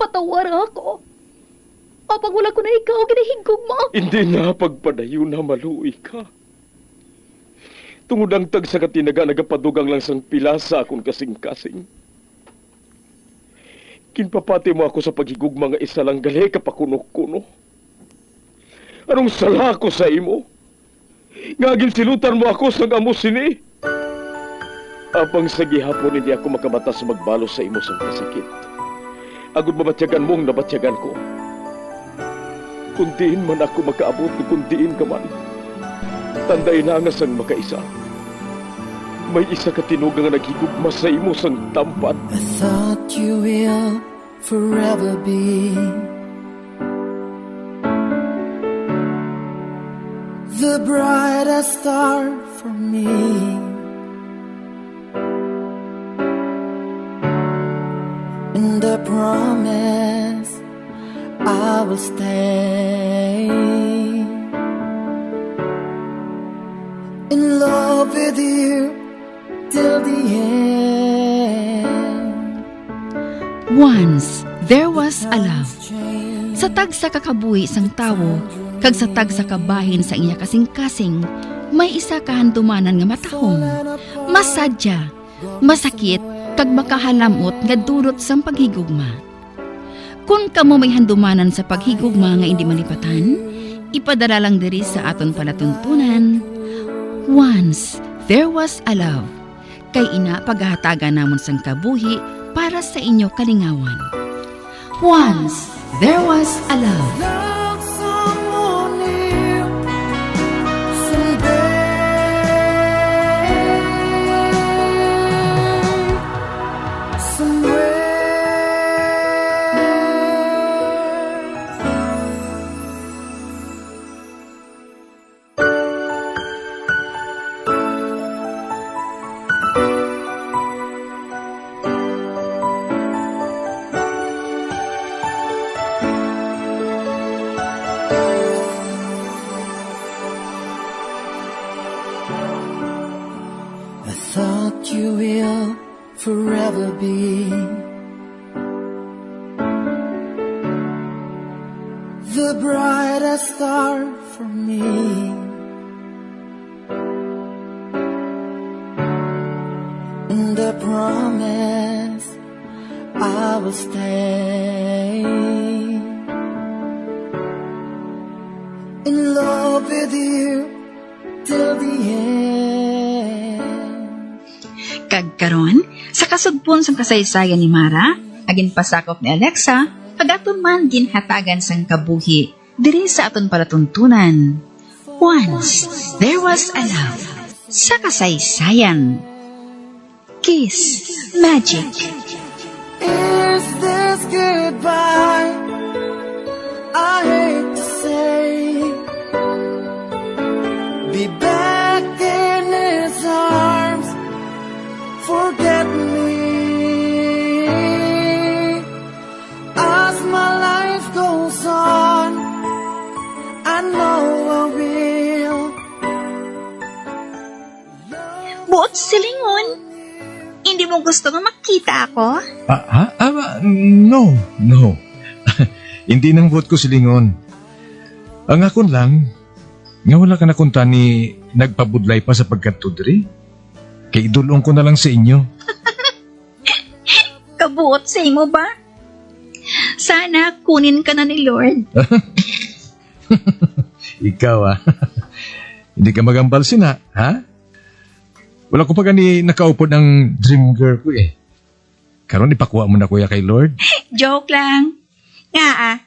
patawar ako. Apag wala ko na ikaw, ginahigog mo. Hindi na pagpadayo na maluoy ka. Tungod ang tag sa katinaga nagapadugang lang sang pilasa akong kasing-kasing. Kinpapati mo ako sa paghigugma nga isa lang gali kapakuno-kuno. Anong sala ko sa imo? Ngagin silutan mo ako sa amo sini. Apang sa gihapon hindi ako makabatas magbalo sa imo sa kasakit. Agud mabatyagan mong nabatyagan ko. Kundiin man ako makaabot, kundiin ka man. Tanday na nga sang makaisa. May isa ka tinugang nga naghigugma sa imo sang tampat. I thought you will forever be the brightest star for me. And I promise I will stay in love with you till the end. Once, there was a love. Sa tag sa kakabuhi sang tawo, kag sa tag sa kabahin sa iya kasing-kasing, may isa kahandumanan nga matahong, masadya, masakit, kag makahalamot nga durot sang paghigugma. Kung kamo may handumanan sa paghigugma nga hindi malipatan, ipadala lang diri sa aton palatuntunan. Once, there was a love. Kay ina paghahatagan namon sang kabuhi para sa inyo kalingawan. Once, there was a love. Love someone new someday, somewhere. I thought you will forever be the brightest star for me. And I promise I will stay in love with you till the end. Kagkaron, sa kasugpon sang kasaysayan ni Mara, agin pasakop ni Alexa, pag-aton man ginhatagan sang kabuhi, diri sa aton palatuntunan. Once, there was a love. Sa kasaysayan. Kiss Magic. Is this goodbye? I hate to say, be back in his arms, forget me. As my life goes on, I know I will. Buot silingon. Hindi mo gusto nga makita ako? No. Hindi nang buot ko silingon. Ang akon lang, nga wala ka na kunta ni nagpabudlay pa sa pagkatudri. Kay idulong ko na lang sa inyo. Kabuot sa imo ba? Sana kunin ka na ni Lord. Ikaw Hindi ka magambal sina, ha? Wala ko pa gani nakaupo ng dream girl ko eh. Karon ipakuha mo na kuya kay Lord. Joke lang. Nga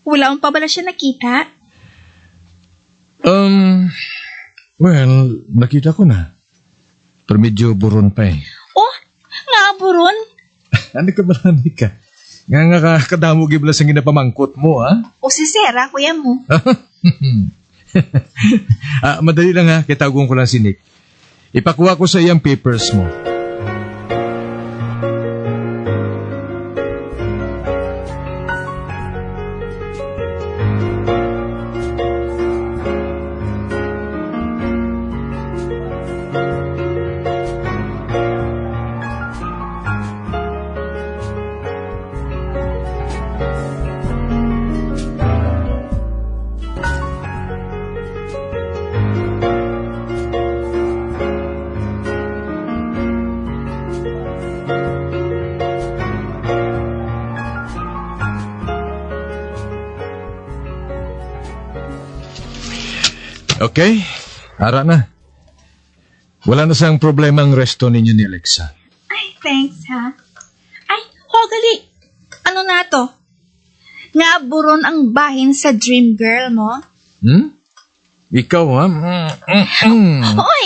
wala akong pa bala siya nakita. Well, nakita ko na. Pero medyo buron pa eh. Oh, nga buron. Ano ka ba ka? Nga kadamo gibla sa ginapamangkot mo, ha? O si Sarah, kuya mo. Madali lang kaya tawagong ko lang si Nick. Ipakuha ko sa iyang papers mo. Okay, ara na. Wala na sang problema ang resto ninyo ni Alexa. Ay, thanks ha. Ay, hogali. Ano na to? Nga buron ang bahin sa dream girl mo? Ikaw, ha? Hoy!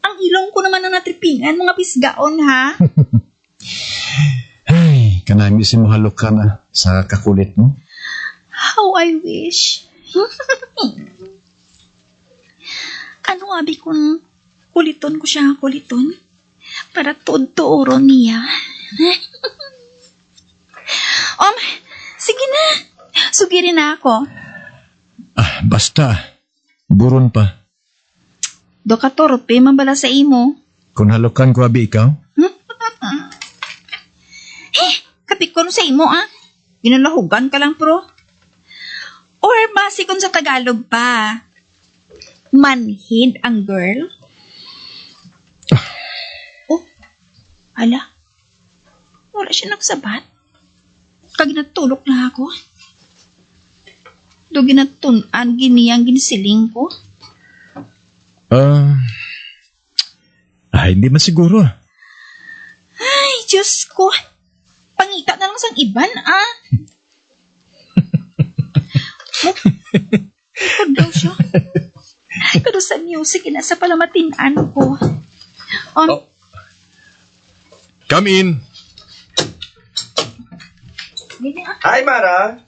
Ang ilong ko naman ang natripingan, mga pisgaon ha. Ay, kanami si mahalok ka na sa kakulit mo. How I wish. Ano abi kung kuliton ko siya kuliton? Para tuod-tuoron niya. Sige na. Sugirin na ako. Basta. Buron pa. Do ka torpe, mabala sa imo. Kung halokan ko, abi, ikaw? Kapit ko sa imo, Ginalahugan ka lang, pro. Or base kung sa Tagalog pa. Manhid ang girl? Oh, ala. Wala siya nagsabat. Kag natulok na ako. Do ginatunan, giniyang ginsiling ko. Hindi man siguro. Ay, Diyos ko. Pangita na lang sang iban, Ikod daw siya. Pero sa music, inasa pala matinan ko. Come in. Hi, Mara.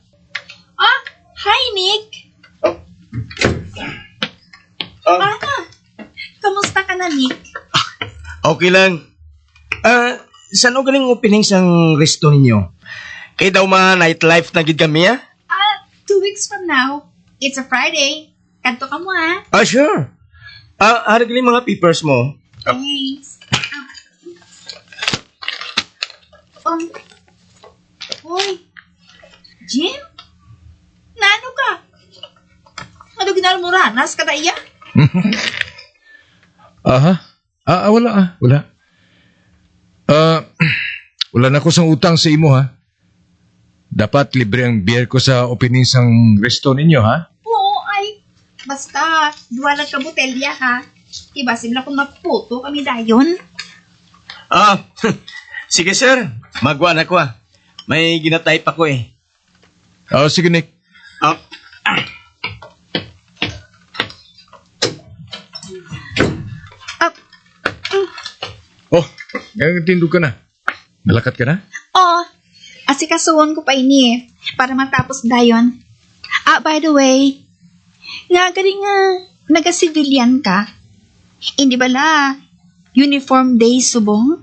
Hi, Nick. Kamusta ka na, Nick? Okay lang. Saan o galing opening sang resto ninyo? Kay daw mga nightlife na gid kami, 2 weeks from now. It's a Friday. Kanto ka mo, Sure. Hari galing mga papers mo. Thanks. Hoy, Jim? Nano ka? Ano ginalmuranas ka na iya? Wala. Wala na ko sang utang sa imo, ha? Dapat libre ang beer ko sa opening sang resto ninyo, ha? Oo, ay. Basta, duwalag ka botelya, ha? Ibasin lang kung maputo kami dayon. Sige, sir. Magwa na ko, May ginatype ako, Sige, Nick. Ngayon tindog ka na. Malakat ka na? Asikasuon ko pa ini para matapos dayon. By the way, nga galing naga-civilian ka. Hindi bala uniform day subong?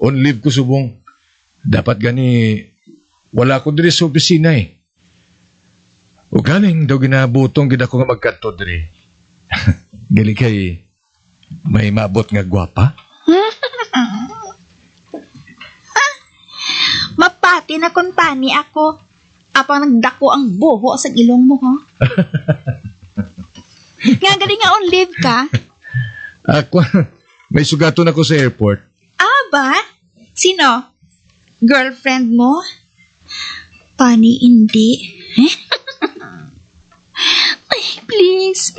On leave ko, subong. Dapat gani, wala ko diri sa opisina, O galing daw ginabutong gid ako nga magkanto diri. Gali kay may maabot nga gwapa. Mapati na kuntani ako. Apang nagdako ang buho sa ilong mo, ha? Nga galing nga on leave ka? Ako, may sugaton ako sa airport. Ba? Sino? Girlfriend mo? Pani, hindi. Ay, please.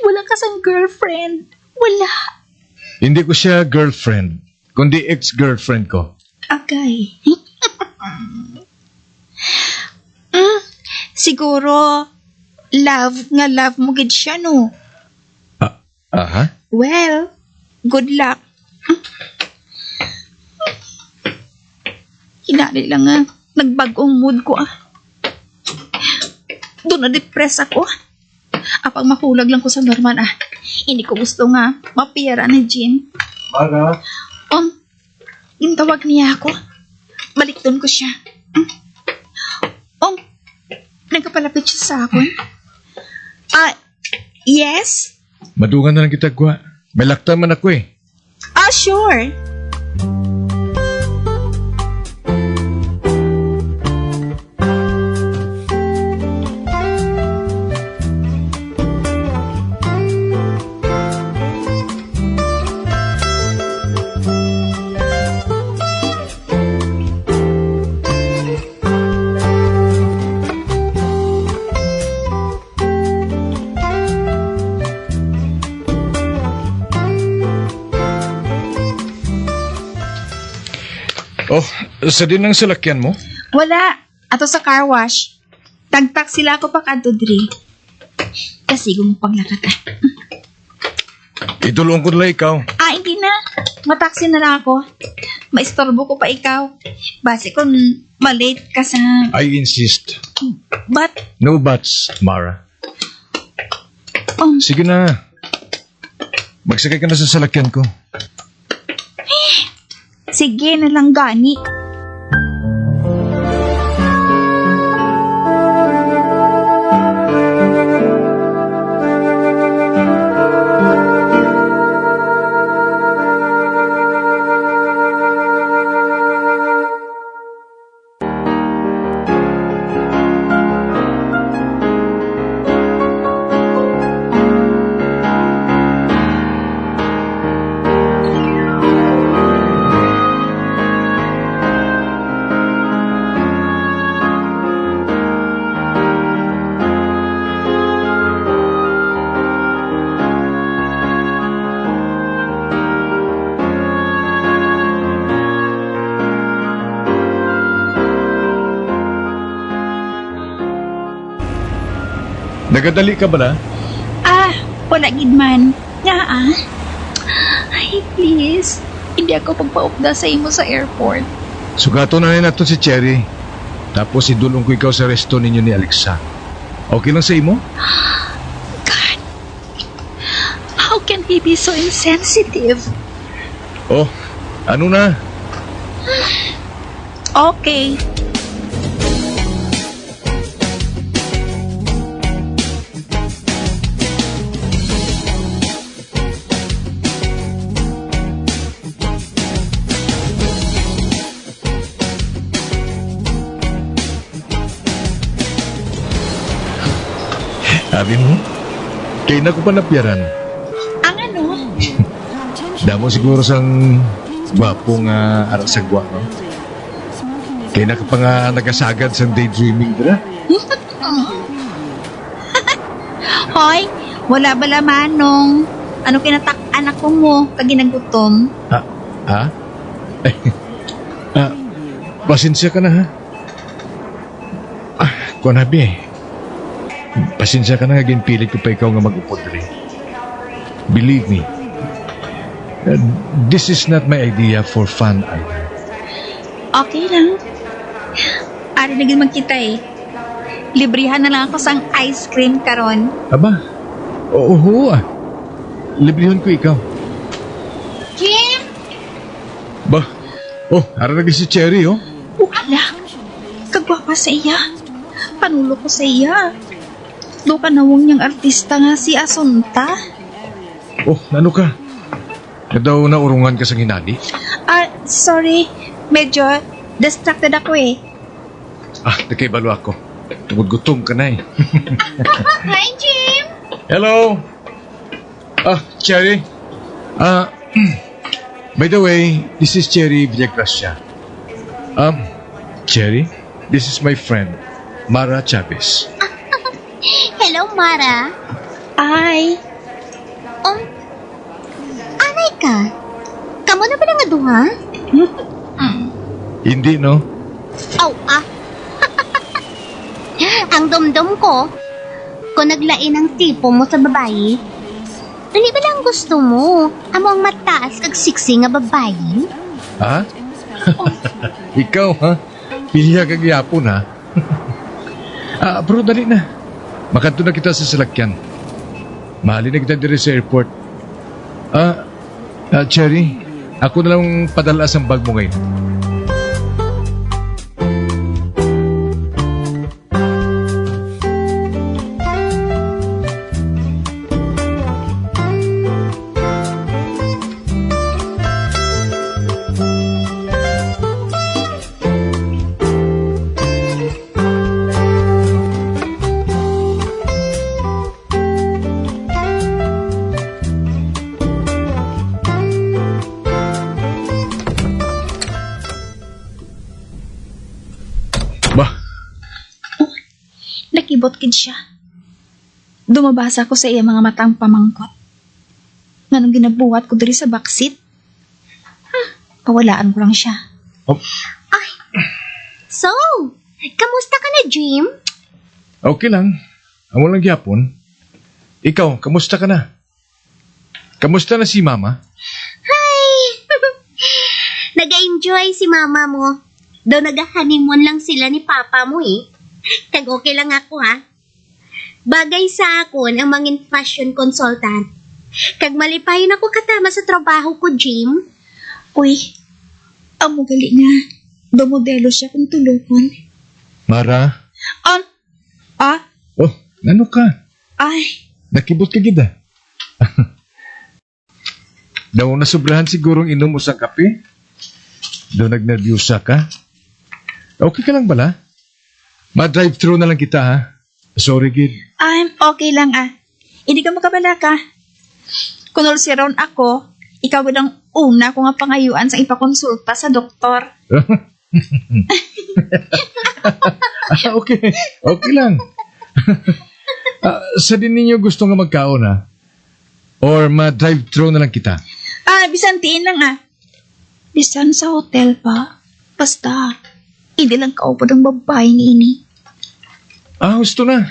Wala ka sang girlfriend. Wala. Hindi ko siya girlfriend, kundi ex-girlfriend ko. Okay. Siguro, love mo gid siya, no? Well, good luck. Hinali lang nagbagong mood ko, Doon na-depress ako. Apang mahulag lang ko sa normal, Hindi ko gusto nga mapira ni Jean. Mara. Gintawag niya ako. Balik doon ko siya. Nagkapalapit siya sa akin. Yes? Madungan na lang kita, Gwa. May laktan man ako, Sure. Sa din ang salakyan mo? Wala. Ato sa car wash. Tagtak sila ako pa kadto diri. Kasi mo paglakat ah. Itulong ko nila ikaw. Ah, hindi na. Mataksi na lang ako. Maistorbo ko pa ikaw. Base kung malate ka sa... I insist. But, No buts, Mara. Sige na. Magsakay ka na sa salakyan ko. sige na lang gani. Nagadali ka ba na? Ah, wala gid man. Nga ah. Ay, please. Hindi ako pagpaupda sa imo sa airport. Sugato na nato si Cherry. Tapos idulong ko ikaw sa resto ninyo ni Alexa. Okay lang sa imo? God. How can he be so insensitive? Oh, ano na? Okay. Sabi mo? Kaya na ko pa napyaran. Ang ano? Damo siguro sang gwapong arasagwa, no? Kaya na ka pa nga nagasagad sa daydreaming, dira? Hoy, wala ba laman nung ano kinatak-an ako mo kaginagutom? Ha? Pasensya ka na, ha? Kuanabi, pasensya ka na nga ginpilit ko pa ikaw nga mag-upod rin. Believe me, this is not my idea for fun either. Okay lang. Ari na gid magkita eh. Librihan na lang ako sang ice cream karon. Aba, oo, librehon ko ikaw. Kim! Ba, harap si Cherry, oh. Ala, kagwapa sa iya. Panulo ko sa iya. Do ka nawong niyang artista nga si Asunta. Oh, ano ka? Daw na urungan ka sa hinani? Ah, sorry. Medyo distracted ako eh. Nakibalo ako. Tungod gutom ka na eh. Hi, Jim! Hello? Cherry? By the way, this is Cherry Villagracia. Cherry, this is my friend, Mara Chavez. Hello, Mara. Ay, Anay ka? Kamo na ba nga duha? Hindi, no? Ang dumdum ko, kung naglain ang tipo mo sa babae, hindi ba lang gusto mo? Amo ang mataas kag siksi nga babae? Ha? Ikaw, ha? Piliya kag yapon, ha? Pero dali na. Makanto na kita sa salakyan. Mahali na kita diri sa airport. Cherry, ako na lang padala ang bag mo ngayon. nakibot kid siya. Dumabasa ko sa iya mga matang pamangkot. Nganong ginabuhat ko diri sa backseat. Pawalaan ko lang siya. Oh, Ay, So, kamusta ka na, Jim? Okay lang. Amo lang gyapon. Ikaw, kamusta ka na? Kamusta na si Mama? Hi! Nag-enjoy si mama mo. Daw nag-honeymoon lang sila ni papa mo eh. Kag okay lang ako ha. Bagay sa akon ang mangin fashion consultant. Kag malipayon ako katama sa trabaho ko, Jim. Uy, amo gali nga. Dumodelo siya kung tulungan. Mara? Oh, ano ka? Ay, Nakibot ka gida. Daw nasubrahan sigurong inom mo sa kape? Daw nagnervyusa ka? Okay ka lang bala? Ma-drive-thru na lang kita ha? Sorry, Gid. I'm okay lang ah. Hindi ka makabala ka. Kunol si Ron ako, ikaw ang una ko nga pangayuan sa ipakonsulta sa doktor. Okay. Okay lang. Sa din ninyo gusto nga magkaon ha? Or ma-drive-thru na lang kita? Bisan tiin lang ah. Bisan sa hotel pa. Basta, hindi lang kaupod ang babae ni ini. Gusto na.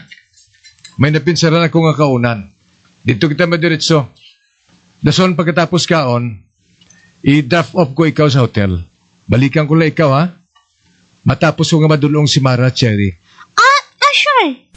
May napinsaran ako nga kaunan. Dito kita madiretso. Dason pagkatapos kaon, i-draft off ko ikaw sa hotel. Balikan ko lang ikaw ha? Matapos ko nga madulong si Mara Cherry. Sure.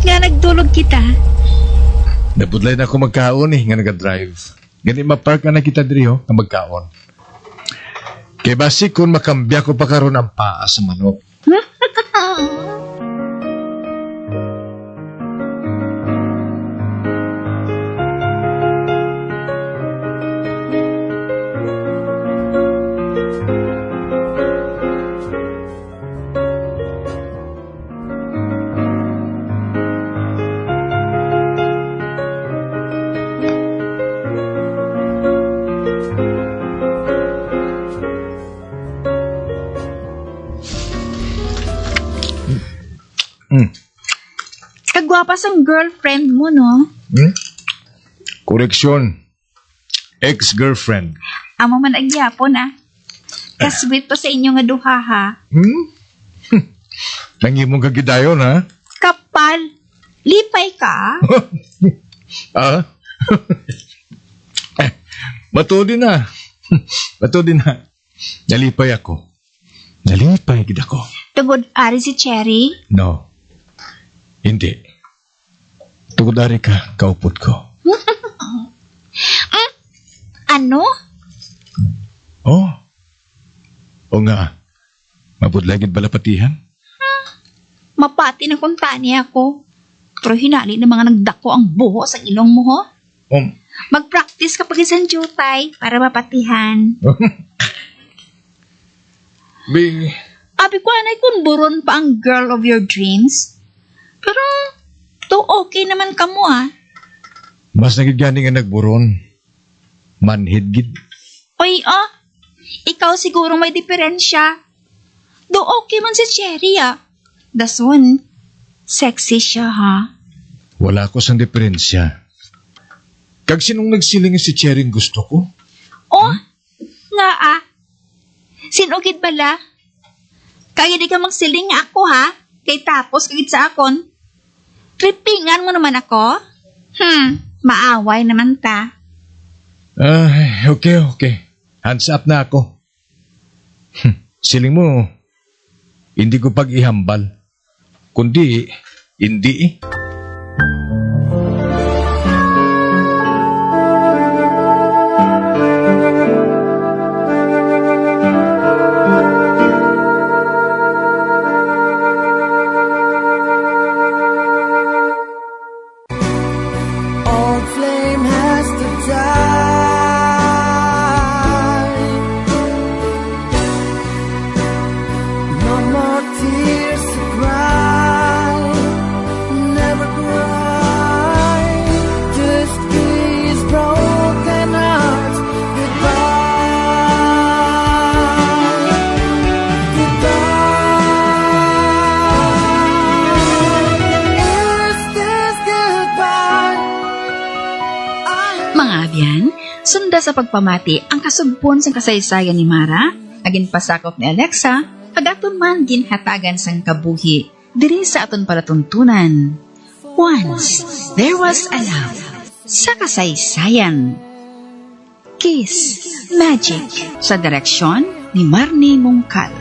Nga nagdulog kita. Nabudlay na ako magkaon nga nag-drive. Gani mapark na kita diri nga magkaon. Kay basi kung makambya ko pa karon ang paa sa manok. Kagwapas ang girlfriend mo, no? Koreksyon. Ex-girlfriend. Amo man agyapon ah. Kasweet pa sa inyo nga duha ha. Nangimong kagidayon ha? Kapal. Lipay ka? Matodi na. Matodi na. Nalipay ako. Nalipay gid ako. Tugod ari si Cherry? No. Hindi. Tugod ari ka, kaupod ko. Ano? Oh. O nga. Mabudlagid balapatihan? Mapati na kunta niya ako. Pero hinali na mga nagdako ang buho sa ilong mo, ho? Mag-practice ka pag isang jutay para mapatihan. Abi ko anay kung buron pa ang girl of your dreams. Pero, to okay naman ka mo ah. Mas nagigani nga nagburon. Manhid gid. Oy, ikaw siguro may diferensya. Do okay man si Cherry ah. Dason, sexy siya ha. Wala ko sang diferensya. Kag sinong nagsiling si Cherry gusto ko? Nga ah. Sinugid bala? Kaya di ka magsiling nga ako ha. Kay tapos kagid sa akon. Tripingan mo naman ako? Maaway naman ta. Okay. Hands up na ako. Siling mo, hindi ko pag-ihambal. Kundi, hindi eh. Old flame has to die. kaibigan, sunda sa pagpamati ang kasugbon sang kasaysayan ni Mara, agin pasakop ni Alexa, pag-aton man ginhatagan sang kabuhi, diri sa aton palatuntunan. Once, there was a love sa kasaysayan. Kiss Magic sa direksyon ni Marnie Mongcal.